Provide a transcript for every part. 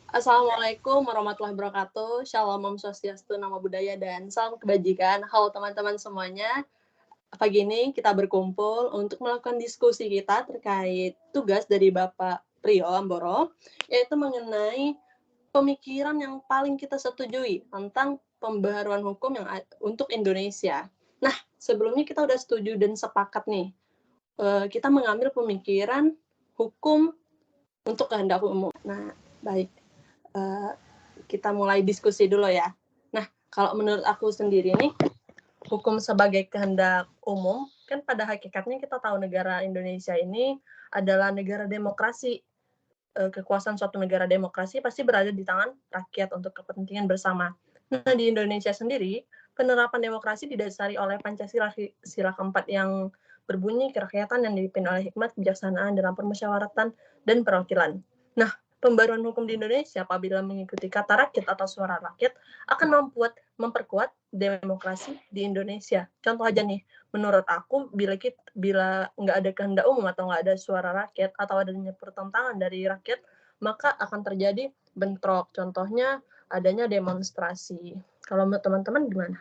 Assalamualaikum warahmatullahi wabarakatuh. Shalom Om Swastiastu, Namo Buddhaya, dan salam kebajikan. Halo teman-teman semuanya. Pagi ini kita berkumpul untuk melakukan diskusi kita terkait tugas dari Bapak Priyo Amboro, yaitu mengenai pemikiran yang paling kita setujui tentang pembaharuan hukum yang untuk Indonesia. Nah, sebelumnya kita udah setuju dan sepakat nih, kita mengambil pemikiran hukum untuk kehendak umum. Nah, baik. Kita mulai diskusi dulu ya. Nah, kalau menurut aku sendiri nih, hukum sebagai kehendak umum, kan pada hakikatnya kita tahu negara Indonesia ini adalah negara demokrasi. Kekuasaan suatu negara demokrasi pasti berada di tangan rakyat untuk kepentingan bersama. Nah, di Indonesia sendiri, penerapan demokrasi didasari oleh Pancasila sila keempat yang berbunyi kerakyatan yang dipimpin oleh hikmat, kebijaksanaan, dalam permusyawaratan, dan perwakilan. Nah, pembaruan hukum di Indonesia apabila mengikuti kata rakyat atau suara rakyat akan memperkuat demokrasi di Indonesia. Contoh aja nih, menurut aku bila nggak ada kehendak umum atau nggak ada suara rakyat atau adanya pertentangan dari rakyat, maka akan terjadi bentrok. Contohnya adanya demonstrasi. Kalau menurut teman-teman gimana?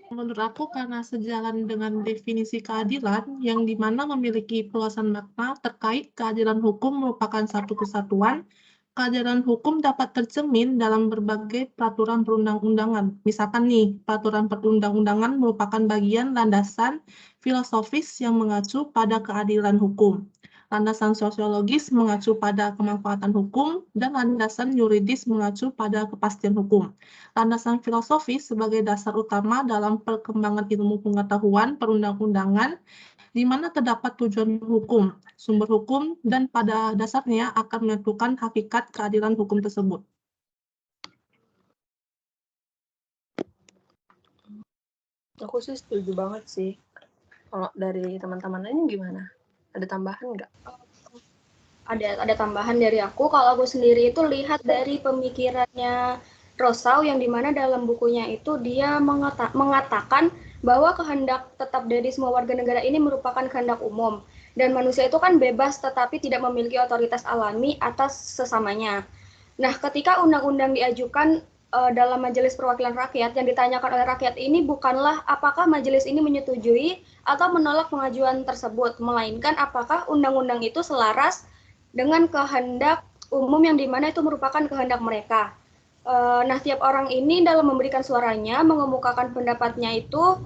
Menurut aku karena sejalan dengan definisi keadilan yang dimana memiliki peluasan makna terkait keadilan hukum merupakan satu kesatuan, keadilan hukum dapat tercermin dalam berbagai peraturan perundang-undangan. Misalkan nih, peraturan perundang-undangan merupakan bagian landasan filosofis yang mengacu pada keadilan hukum. Landasan sosiologis mengacu pada kemanfaatan hukum, dan landasan yuridis mengacu pada kepastian hukum. Landasan filosofis sebagai dasar utama dalam perkembangan ilmu pengetahuan perundang-undangan, di mana terdapat tujuan hukum, sumber hukum, dan pada dasarnya akan menentukan hakikat keadilan hukum tersebut. Aku sih setuju banget sih. Kalau dari teman-teman lain gimana? Ada tambahan nggak? Ada tambahan dari aku. Kalau aku sendiri itu lihat dari pemikirannya Rousseau yang dimana dalam bukunya itu dia mengatakan bahwa kehendak tetap dari semua warga negara ini merupakan kehendak umum, dan manusia itu kan bebas tetapi tidak memiliki otoritas alami atas sesamanya. Nah, ketika undang-undang diajukan dalam Majelis Perwakilan Rakyat, yang ditanyakan oleh rakyat ini bukanlah apakah majelis ini menyetujui atau menolak pengajuan tersebut, melainkan apakah undang-undang itu selaras dengan kehendak umum yang dimana itu merupakan kehendak mereka. Nah, tiap orang ini dalam memberikan suaranya, mengemukakan pendapatnya itu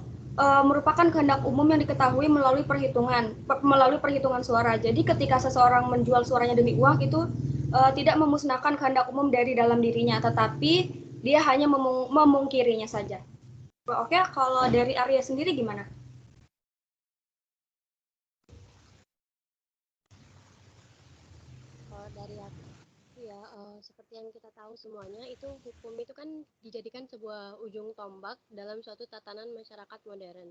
merupakan kehendak umum yang diketahui melalui perhitungan suara. Jadi ketika seseorang menjual suaranya demi uang itu tidak memusnahkan kehendak umum dari dalam dirinya, tetapi dia hanya memungkirinya saja. Oke, kalau dari Arya sendiri gimana? Dari aku ya, seperti yang kita tahu semuanya, itu hukum itu kan dijadikan sebuah ujung tombak dalam suatu tatanan masyarakat modern.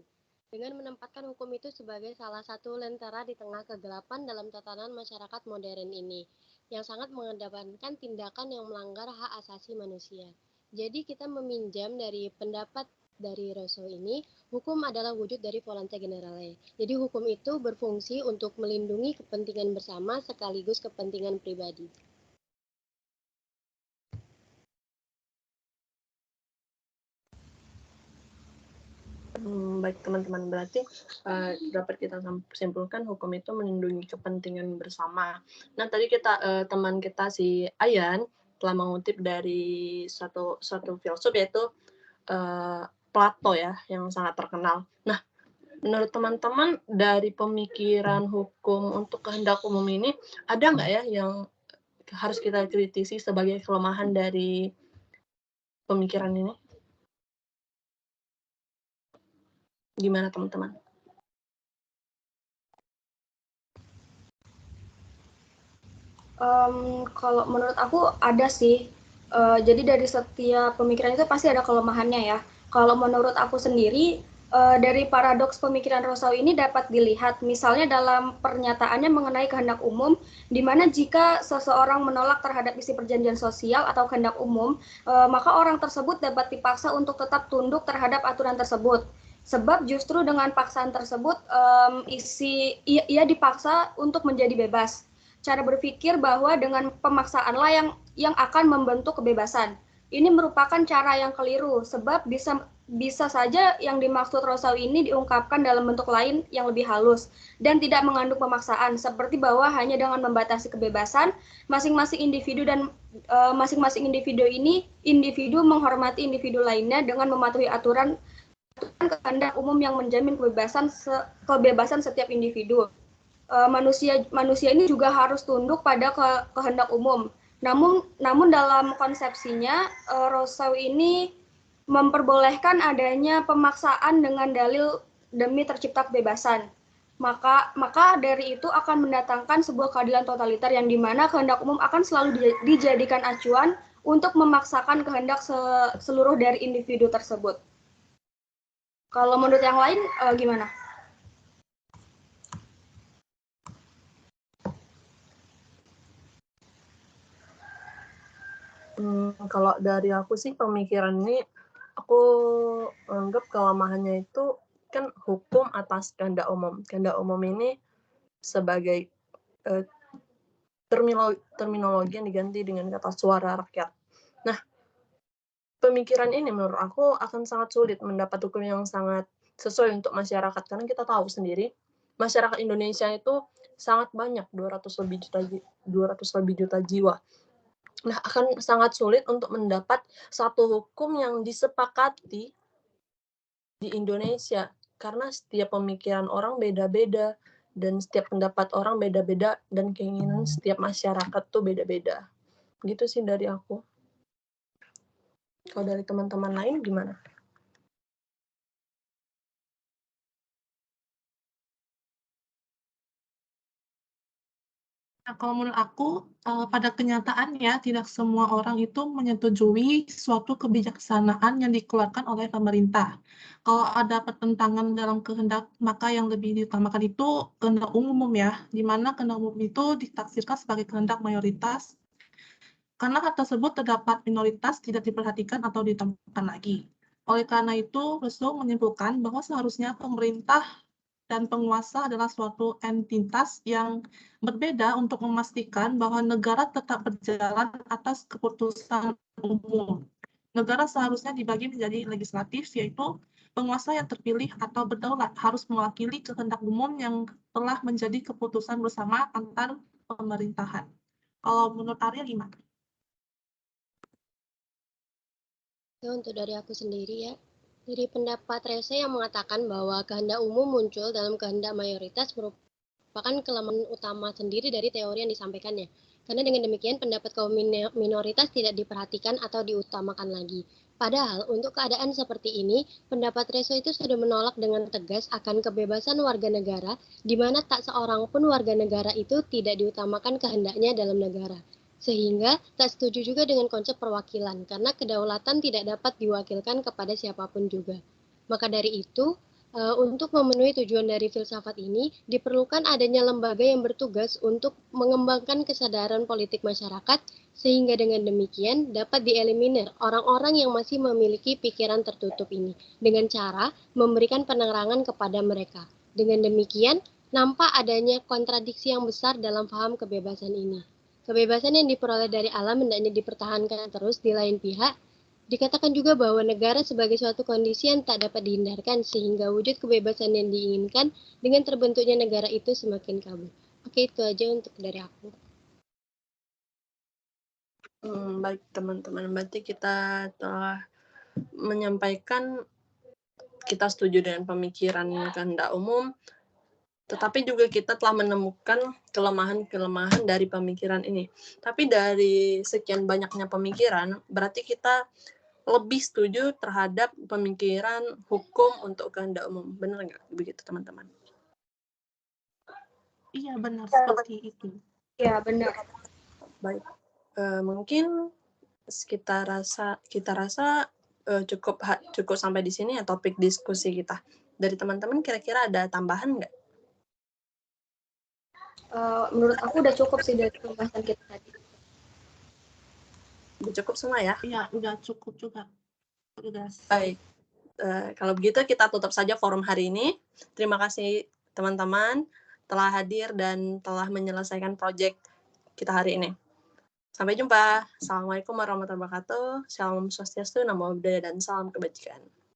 Dengan menempatkan hukum itu sebagai salah satu lentera di tengah kegelapan dalam tatanan masyarakat modern ini, yang sangat mengedepankan tindakan yang melanggar hak asasi manusia. Jadi kita meminjam dari pendapat dari Rousseau ini, hukum adalah wujud dari volante generale. Jadi hukum itu berfungsi untuk melindungi kepentingan bersama sekaligus kepentingan pribadi. Baik teman-teman, berarti dapat kita simpulkan hukum itu melindungi kepentingan bersama. Nah, tadi teman kita si Ayan telah mengutip dari satu filsuf, yaitu Plato ya, yang sangat terkenal. Nah, menurut teman-teman dari pemikiran hukum untuk kehendak umum ini, ada nggak ya yang harus kita kritisi sebagai kelemahan dari pemikiran ini? Gimana teman-teman? Kalau menurut aku ada sih. Jadi dari setiap pemikiran itu pasti ada kelemahannya ya. Kalau menurut aku sendiri, dari paradoks pemikiran Rousseau ini dapat dilihat misalnya dalam pernyataannya mengenai kehendak umum, di mana jika seseorang menolak terhadap isi perjanjian sosial atau kehendak umum, maka orang tersebut dapat dipaksa untuk tetap tunduk terhadap aturan tersebut. Sebab justru dengan paksaan tersebut, ia dipaksa untuk menjadi bebas. cara berpikir bahwa dengan pemaksaanlah yang akan membentuk kebebasan. Ini merupakan cara yang keliru, sebab bisa saja yang dimaksud Rousseau ini diungkapkan dalam bentuk lain yang lebih halus dan tidak mengandung pemaksaan, seperti bahwa hanya dengan membatasi kebebasan, masing-masing individu individu menghormati individu lainnya dengan mematuhi aturan kehendak umum yang menjamin kebebasan setiap individu. Manusia ini juga harus tunduk pada kehendak umum. Namun dalam konsepsinya, Rousseau ini memperbolehkan adanya pemaksaan dengan dalil demi tercipta kebebasan. Maka dari itu akan mendatangkan sebuah keadilan totaliter yang dimana kehendak umum akan selalu dijadikan acuan untuk memaksakan kehendak seluruh dari individu tersebut. Kalau menurut yang lain gimana? Kalau dari aku sih pemikiran ini aku anggap kelemahannya itu kan hukum atas kehendak umum. Kehendak umum ini sebagai terminologi yang diganti dengan kata suara rakyat. Nah, pemikiran ini menurut aku akan sangat sulit mendapat hukum yang sangat sesuai untuk masyarakat, karena kita tahu sendiri masyarakat Indonesia itu sangat banyak, 200 lebih juta jiwa. Nah, akan sangat sulit untuk mendapat satu hukum yang disepakati di Indonesia, karena setiap pemikiran orang beda-beda, dan setiap pendapat orang beda-beda, dan keinginan setiap masyarakat tuh beda-beda. Gitu sih dari aku. Kalau dari teman-teman lain gimana? Nah, kalau menurut aku, pada kenyataannya tidak semua orang itu menyetujui suatu kebijaksanaan yang dikeluarkan oleh pemerintah. Kalau ada pertentangan dalam kehendak, maka yang lebih diutamakan itu kehendak umum ya, di mana kehendak umum itu ditafsirkan sebagai kehendak mayoritas. Karena hal tersebut terdapat minoritas tidak diperhatikan atau ditambahkan lagi. Oleh karena itu, Rousseau menyimpulkan bahwa seharusnya pemerintah dan penguasa adalah suatu entitas yang berbeda untuk memastikan bahwa negara tetap berjalan atas keputusan umum. Negara seharusnya dibagi menjadi legislatif, yaitu penguasa yang terpilih atau berdaulat harus mewakili kehendak umum yang telah menjadi keputusan bersama antar pemerintahan. Kalau menurut Arya gimana? Ya, untuk dari aku sendiri ya, dari pendapat Rese yang mengatakan bahwa kehendak umum muncul dalam kehendak mayoritas merupakan kelemahan utama sendiri dari teori yang disampaikannya. Karena dengan demikian pendapat kaum minoritas tidak diperhatikan atau diutamakan lagi. Padahal untuk keadaan seperti ini, pendapat Rese itu sudah menolak dengan tegas akan kebebasan warga negara, di mana tak seorang pun warga negara itu tidak diutamakan kehendaknya dalam negara. Sehingga tak setuju juga dengan konsep perwakilan, karena kedaulatan tidak dapat diwakilkan kepada siapapun juga. Maka dari itu, untuk memenuhi tujuan dari filsafat ini, diperlukan adanya lembaga yang bertugas untuk mengembangkan kesadaran politik masyarakat, sehingga dengan demikian dapat dieliminir orang-orang yang masih memiliki pikiran tertutup ini, dengan cara memberikan penerangan kepada mereka. Dengan demikian, nampak adanya kontradiksi yang besar dalam paham kebebasan ini. Kebebasan yang diperoleh dari alam hendaknya dipertahankan terus di lain pihak. Dikatakan juga bahwa negara sebagai suatu kondisi yang tak dapat dihindarkan sehingga wujud kebebasan yang diinginkan dengan terbentuknya negara itu semakin kabur. Oke, itu aja untuk dari aku. Baik teman-teman, berarti kita telah menyampaikan kita setuju dengan pemikiran kehendak umum, tetapi juga kita telah menemukan kelemahan-kelemahan dari pemikiran ini. Tapi dari sekian banyaknya pemikiran, berarti kita lebih setuju terhadap pemikiran hukum untuk kehendak umum. Benar nggak begitu, teman-teman? Iya, benar seperti itu. Ya, benar. Baik. Mungkin kita rasa cukup sampai di sini ya topik diskusi kita. Dari teman-teman kira-kira ada tambahan nggak? Menurut aku udah cukup sih dari pembahasan kita tadi. Udah cukup semua ya? Iya, udah cukup juga. Udah. Baik. Kalau begitu kita tutup saja forum hari ini. Terima kasih teman-teman telah hadir dan telah menyelesaikan proyek kita hari ini. Sampai jumpa. Assalamualaikum warahmatullahi wabarakatuh. Salam Swastiastu, Namo Buddhaya, dan salam kebajikan.